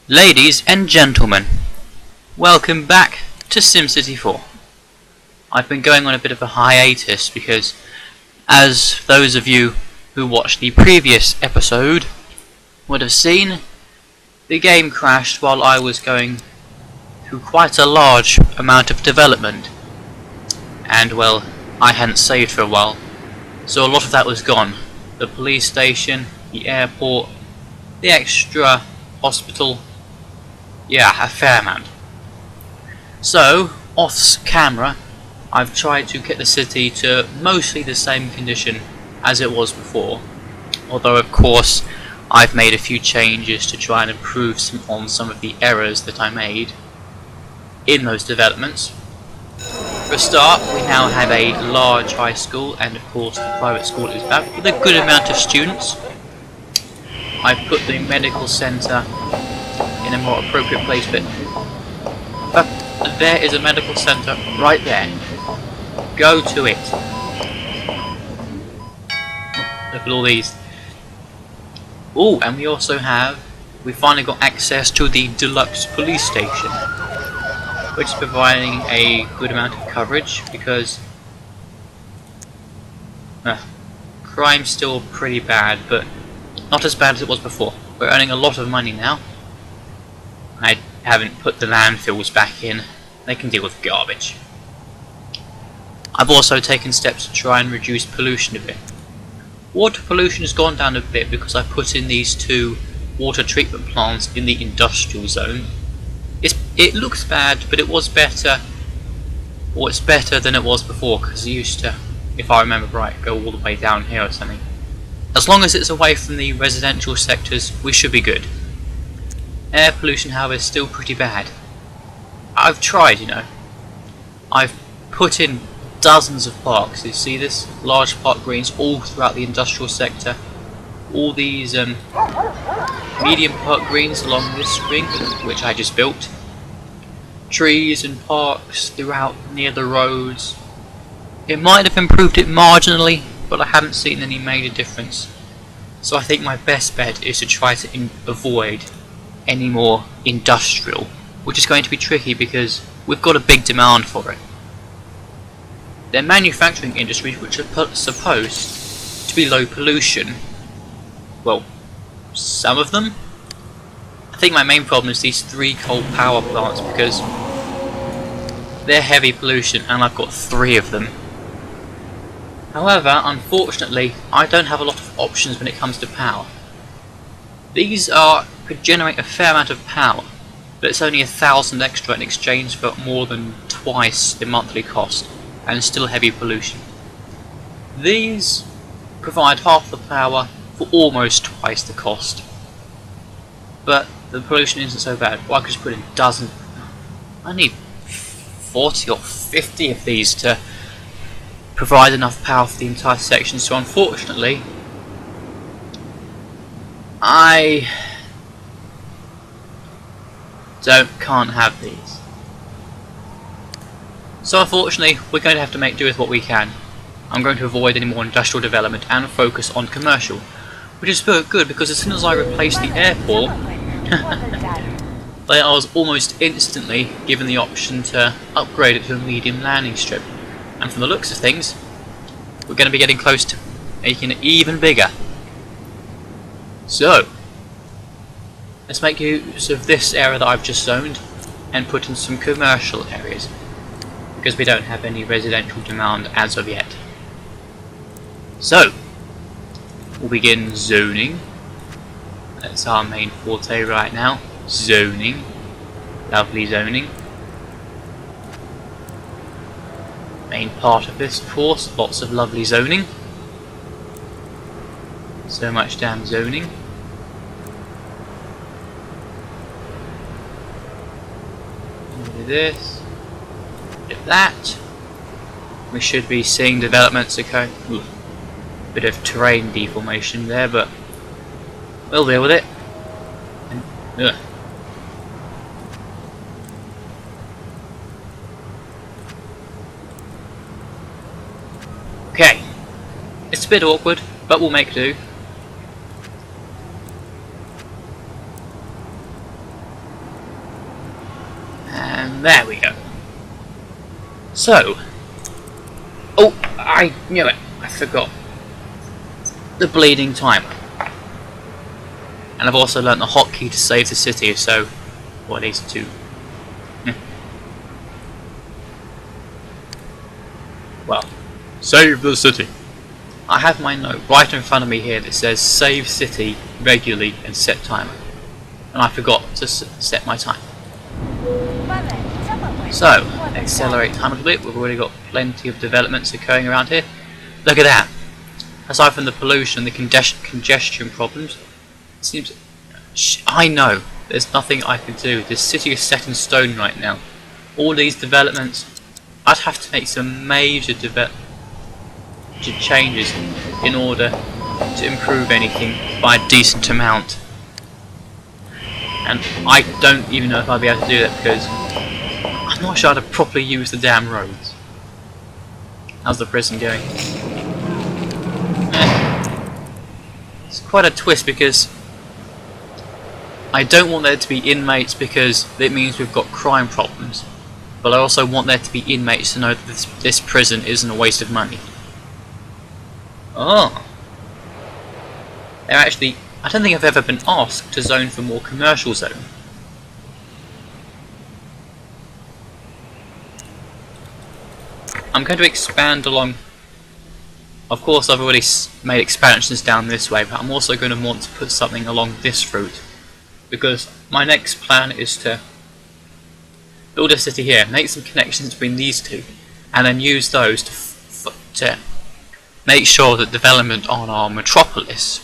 Ladies and gentlemen, welcome back to Simcity 4. I've been going on a bit of a hiatus because, as those of you who watched the previous episode would have seen, the game crashed while I was going through quite a large amount of development. And well, I hadn't saved for a while, so a lot of that was gone. The police station, the airport, the extra hospital. Yeah, a fair amount. So, off camera, I've tried to get the city to mostly the same condition as it was before. Although, of course, I've made a few changes to try and improve on some of the errors that I made in those developments. For a start, we now have a large high school, and of course the private school is back with a good amount of students. I've put the medical centre in a more appropriate place, but there is a medical centre right there. Go to it. Look at all these. Oh, and we finally got access to the deluxe police station, which is providing a good amount of coverage because crime's still pretty bad, but not as bad as it was before. We're earning a lot of money now. I haven't put the landfills back in. They can deal with garbage. I've also taken steps to try and reduce pollution a bit. Water pollution has gone down a bit because I put in these two water treatment plants in the industrial zone. It looks bad, but it was better. Or it's better than it was before, because it used to, if I remember right, go all the way down here or something. As long as it's away from the residential sectors, we should be good. Air pollution, however, is still pretty bad. I've tried, you know. I've put in dozens of parks. You see this? Large park greens all throughout the industrial sector. All these medium park greens along this string, which I just built. Trees and parks throughout near the roads. It might have improved it marginally, but I haven't seen any major difference. So I think my best bet is to try to avoid any more industrial, which is going to be tricky because we've got a big demand for it. They're manufacturing industries which are supposed to be low pollution. Well, some of them. I think my main problem is these 3 coal power plants because they're heavy pollution and I've got 3 of them. However, unfortunately, I don't have a lot of options when it comes to power. These could generate a fair amount of power, but it's only 1,000 extra in exchange for more than twice the monthly cost, and still heavy pollution. These provide half the power for almost twice the cost, but the pollution isn't so bad. Well, I could just put in dozens. I need 40 or 50 of these to provide enough power for the entire section, so unfortunately I can't have these. So unfortunately we're going to have to make do with what we can. I'm going to avoid any more industrial development and focus on commercial, which is good because as soon as I replaced the airport I was almost instantly given the option to upgrade it to a medium landing strip, and from the looks of things we're going to be getting close to making it even bigger. So let's make use of this area that I've just zoned and put in some commercial areas, because we don't have any residential demand as of yet. So we'll begin zoning. That's our main forte right now. Zoning. Lovely zoning. Main part of this, of course, lots of lovely zoning. So much damn zoning. Do this. Do that. We should be seeing developments occur. Bit of terrain deformation there, but we'll deal with it. Okay, it's a bit awkward, but we'll make do. And there we go. So, oh, I knew it. I forgot the bleeding timer. And I've also learnt the hotkey to save the city. So, what is to? Well, save the city. I have my note right in front of me here that says save city regularly and set timer. And I forgot to set my time. So, accelerate time a little bit. We've already got plenty of developments occurring around here. Look at that. Aside from the pollution and the congestion problems, it seems... I know, there's nothing I can do. This city is set in stone right now. All these developments, I'd have to make some major changes in order to improve anything by a decent amount. And I don't even know if I'll be able to do that because I'm not sure how to properly use the damn roads. How's the prison going? It's quite a twist because I don't want there to be inmates because it means we've got crime problems. But I also want there to be inmates to know that this prison isn't a waste of money. Oh. They're actually... I don't think I've ever been asked to zone for more commercial zone. I'm going to expand along... Of course I've already made expansions down this way, but I'm also going to want to put something along this route. Because my next plan is to build a city here, make some connections between these two, and then use those to make sure that development on our metropolis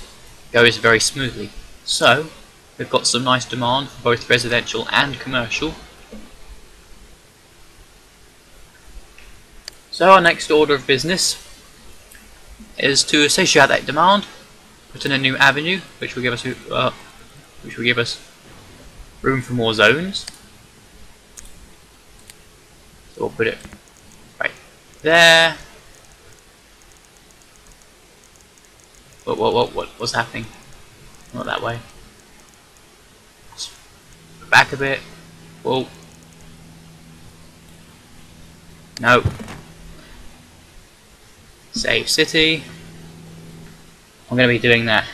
goes very smoothly. So, we've got some nice demand for both residential and commercial. So our next order of business is to satiate that demand, put in a new avenue, which will give us room for more zones. So we'll put it right there. What's happening? Not that way. Back a bit. Whoa. No. Save city. I'm going to be doing that.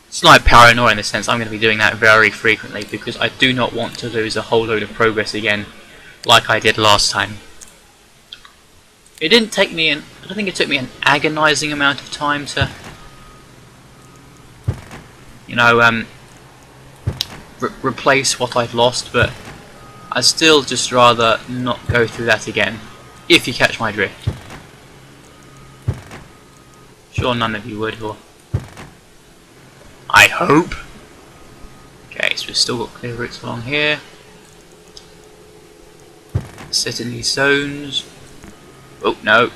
Slight paranoia in the sense I'm going to be doing that very frequently because I do not want to lose a whole load of progress again like I did last time. It didn't take me I don't think it took me an agonizing amount of time to replace what I've lost, but I'd still just rather not go through that again, if you catch my drift. Sure none of you would, or I hope. Okay, so we've still got clear routes along here. Sit in these zones. Oh, no,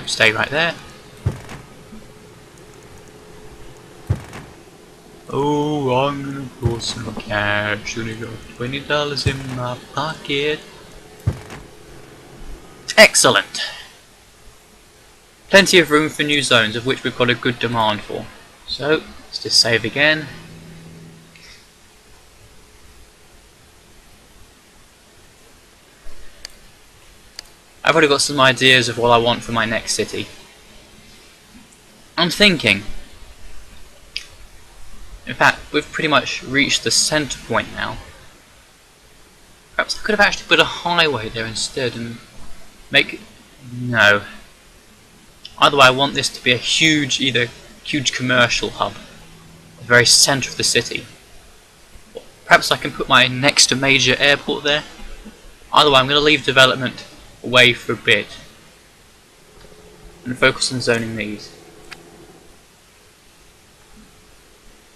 stay right there. Oh, I'm gonna pull some cash. Only got $20 in my pocket. Excellent. Plenty of room for new zones, of which we've got a good demand for. So, let's just save again. I've already got some ideas of what I want for my next city. I'm thinking, in fact, we've pretty much reached the centre point now. Perhaps I could have actually put a highway there instead and make... No. Either way, I want this to be a huge commercial hub, the very centre of the city. Perhaps I can put my next major airport there. Either way, I'm going to leave development away for a bit and focus on zoning these.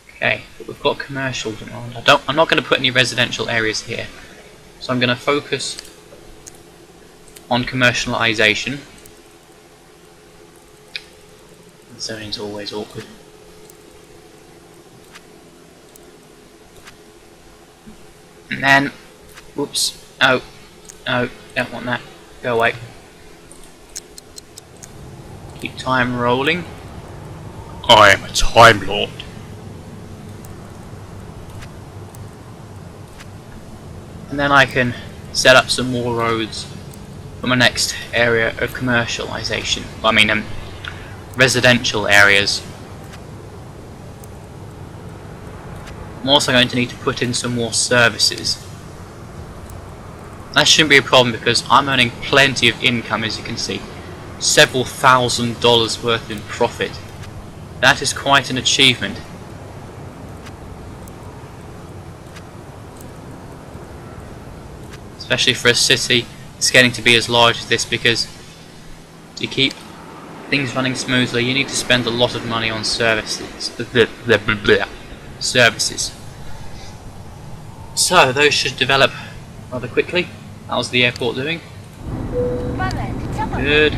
Okay, but we've got commercial demand. I'm not going to put any residential areas here, so I'm going to focus on commercialisation. Zoning's always awkward. And then, whoops, no, don't want that. Go away. Keep time rolling. I am a Time Lord. And then I can set up some more roads for my next area of commercialization. I mean, residential areas. I'm also going to need to put in some more services. That shouldn't be a problem because I'm earning plenty of income, as you can see. Several $1,000s worth in profit. That is quite an achievement. Especially for a city it's getting to be as large as this, because to keep things running smoothly you need to spend a lot of money on services. Services. So those should develop rather quickly. How's the airport doing? Good.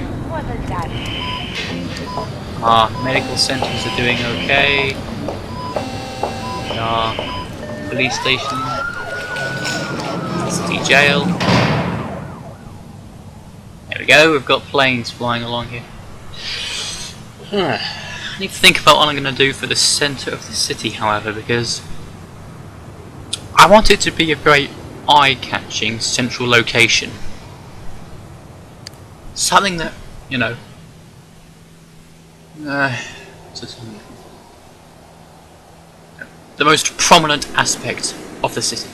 Our medical centres are doing okay. Our police station, city jail. There we go, we've got planes flying along here. I need to think about what I'm going to do for the centre of the city, however, because I want it to be a very eye-catching central location. Something that, you know, the most prominent aspect of the city.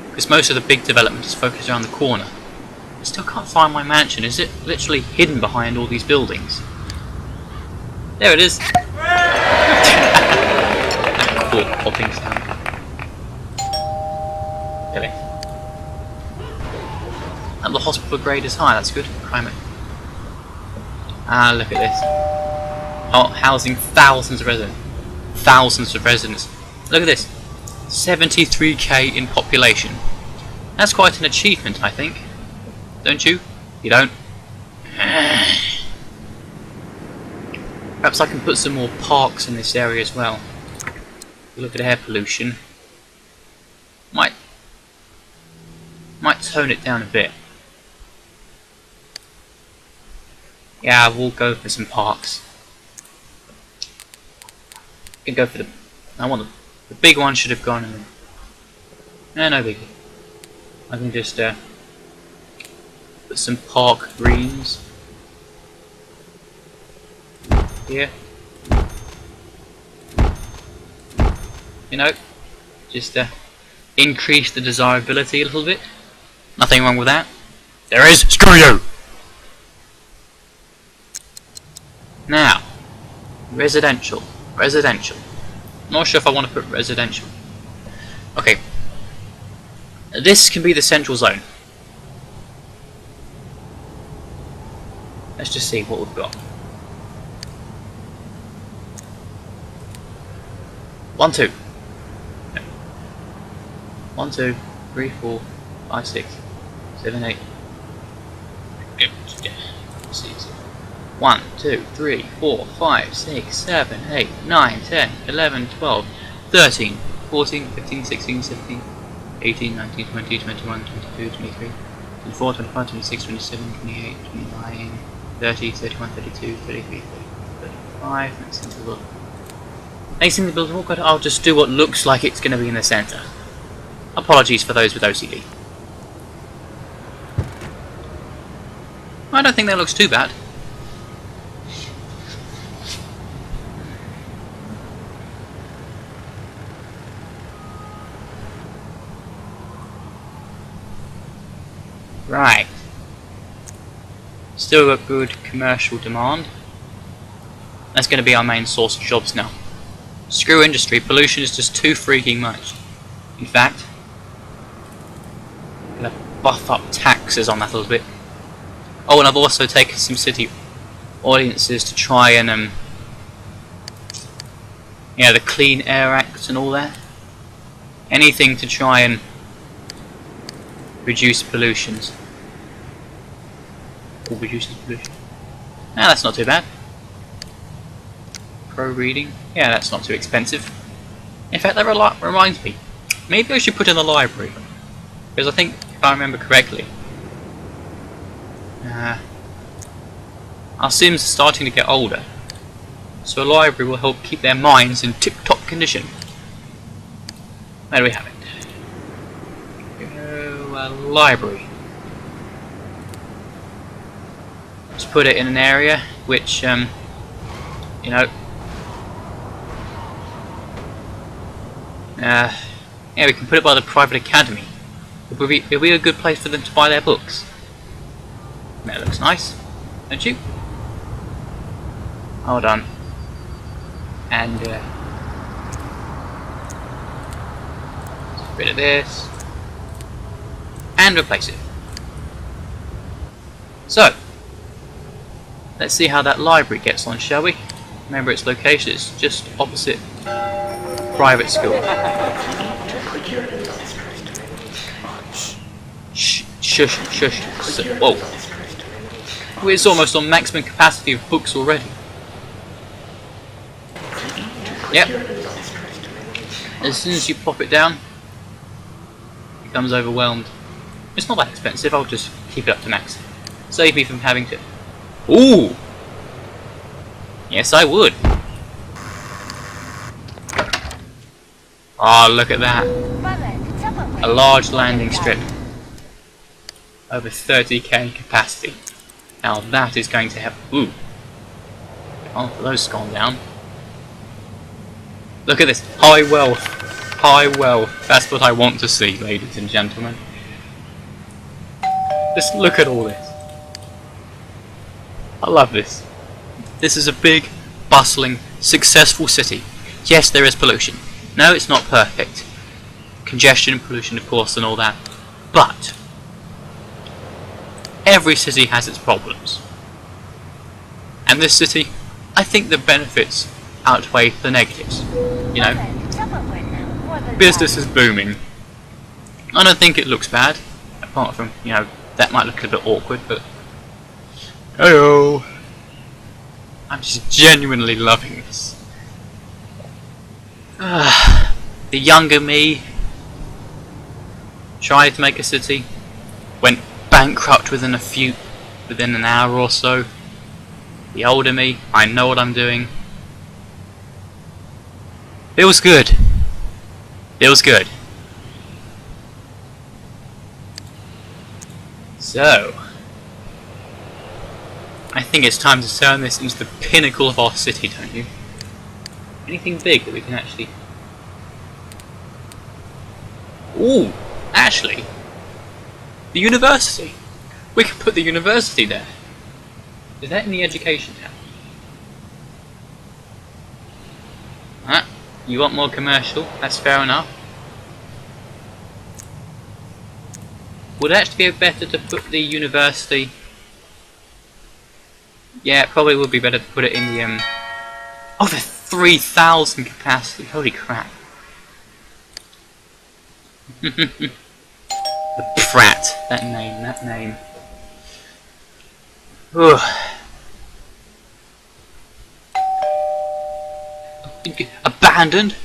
Because most of the big development is focused around the corner. I still can't find my mansion. Is it literally hidden behind all these buildings? There it is! That cool popping sound. Really? And the hospital grade is high, that's good. Crime it. Ah, look at this. Oh, housing thousands of residents. Thousands of residents. Look at this. 73k in population. That's quite an achievement, I think. Don't you? You don't? Perhaps I can put some more parks in this area as well. Look at air pollution. Might tone it down a bit. Yeah, we'll go for some parks. We can go for the big one should have gone in. No biggie. I can just put some park greens here. You know, just increase the desirability a little bit. Nothing wrong with that. There is. Screw you! Now, residential. Not sure if I want to put residential. Okay. This can be the central zone. Let's just see what we've got. 1, 2. 1, 2, 3, 4, 5, 6, 7, 8. 1, 2, 3, 4, 5, 6, 7, 8, 9, 10, 11, 12, 13, 14, 15, 16, 17, 18, 19, 20, 21, 22, 23, 24, 25, 26, 27, 28, 29, 30, 31, 32, 33, 35. That seems a lot. Next thing the building will go, I'll just do what looks like it's going to be in the centre. Apologies for those with OCD. I don't think that looks too bad. Right. Still got good commercial demand. That's going to be our main source of jobs now. Screw industry, pollution is just too freaking much. In fact, I'm going to buff up taxes on that a little bit. Oh, and I've also taken Simcity audiences to try and, yeah, the Clean Air Act and all that. Anything to try and reduce pollutions. Or reduces pollution. Ah, that's not too bad. Pro reading. Yeah, that's not too expensive. In fact, that reminds me. Maybe I should put in the library. Because I think, if I remember correctly, our Sims are starting to get older. So a library will help keep their minds in tip-top condition. There we have it. library. Let's put it in an area which, you know, yeah, we can put it by the private academy. It'll be a good place for them to buy their books. That looks nice, don't you? Hold on. And get rid of this and replace it. So let's see how that library gets on, shall we? Remember its location, it's just opposite private school. Shh, shush, shush. Whoa. It's almost on maximum capacity of books already. Yep. As soon as you pop it down, it becomes overwhelmed. It's not that expensive, I'll just keep it up to max. Save me from having to... Ooh! Yes, I would. Oh, look at that. A large landing strip. Over 30k capacity. Now that is going to have... Ooh. Oh, those gone down. Look at this. High wealth. High wealth. That's what I want to see, ladies and gentlemen. Just look at all this. I love this. This is a big, bustling, successful city. Yes, there is pollution. No, it's not perfect. Congestion, pollution, of course, and all that. But every city has its problems. And this city, I think the benefits outweigh the negatives. You know, business is booming. I don't think it looks bad, apart from, you know, that might look a bit awkward, but hello. I'm just genuinely loving this. The younger me tried to make a city, went bankrupt within an hour or so. The older me, I know what I'm doing. Feels good. Feels good. So, I think it's time to turn this into the pinnacle of our city, don't you? Anything big that we can actually... Ooh, actually, the university. We can put the university there. Is that in the education tab? Ah, you want more commercial? That's fair enough. Would it actually be better to put the university... Yeah, it probably would be better to put it in the Oh, the 3,000 capacity. Holy crap. The Pratt. That name. Ugh. Abandoned?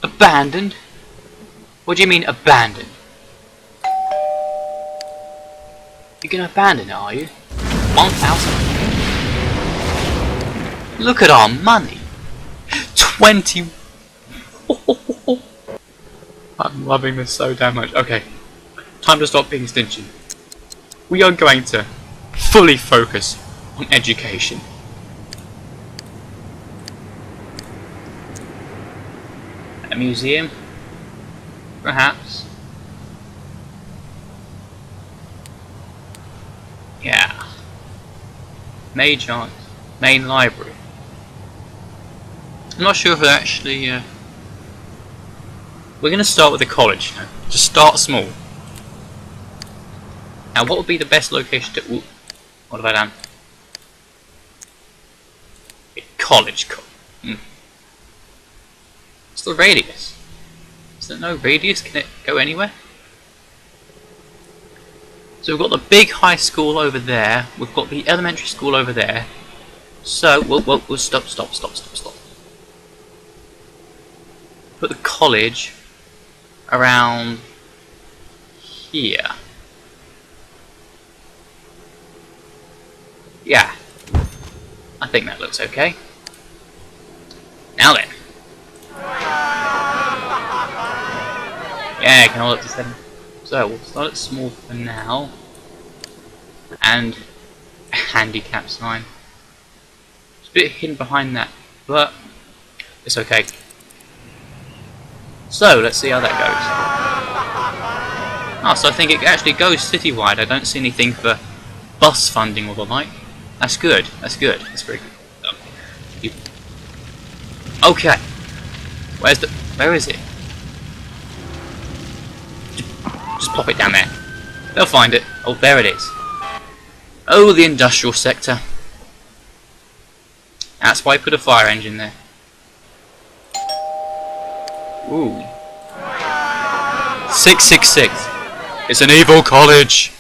Abandoned? What do you mean abandoned? You're gonna abandon it, are you? 1,000? Look at our money! 20... I'm loving this so damn much. Okay, time to stop being stingy. We are going to fully focus on education. A museum? Perhaps? Yeah. Main library. I'm not sure if we're actually... We're going to start with the college, you know, to start small. Now, what would be the best location to... Ooh, what have I done? College. What's the radius? Is there no radius? Can it go anywhere? So we've got the big high school over there. We've got the elementary school over there. So, we'll stop. Put the college around here. Yeah, I think that looks okay. Now then. Yeah, I can hold up to 7. So we'll start it small for now. And a handicap sign. It's a bit hidden behind that, but it's okay. So let's see how that goes. Oh, so I think it actually goes citywide. I don't see anything for bus funding or the like. That's good. That's good. That's very good. Okay. Where is it? Just plop it down there. They'll find it. Oh, there it is. Oh, the industrial sector. That's why I put a fire engine there. Ooh. 666. It's an evil college.